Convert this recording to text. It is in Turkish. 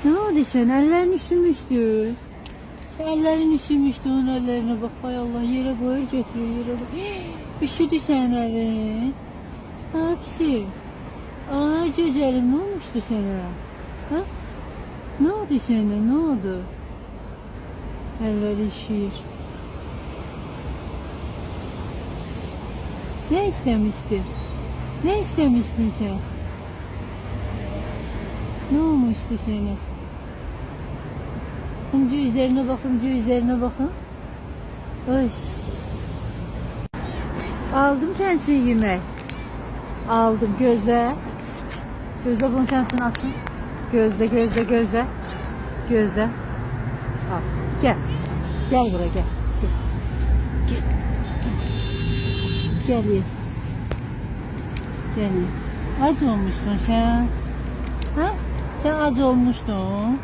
Ne oldu sen? Ellerin üşümüştü. Sen ellerin üşümüştü, onun ellerine bak. Hay Allah, yere koy, götürüyor yere koy. Üşüdü sen elin. Hepsi. Ay güzelim, ne olmuştu sana? Ha? Ne oldu sana, ne oldu? Elleri üşüyor. Ne istemiştin? Ne istemiştin sen? Ne olmuştu sana? Gözlerine bakın, gözlerine bakın. Oy. Aldım sen çiğ yemek. Aldım, gözle. Gözle bunu sen atın. Gözle, gözle, gözle. Gözle. Al, gel. Gel buraya, gel. Gel. Gel. Gel. Gel. Aç olmuştun sen. Ha? Sen aç olmuştun.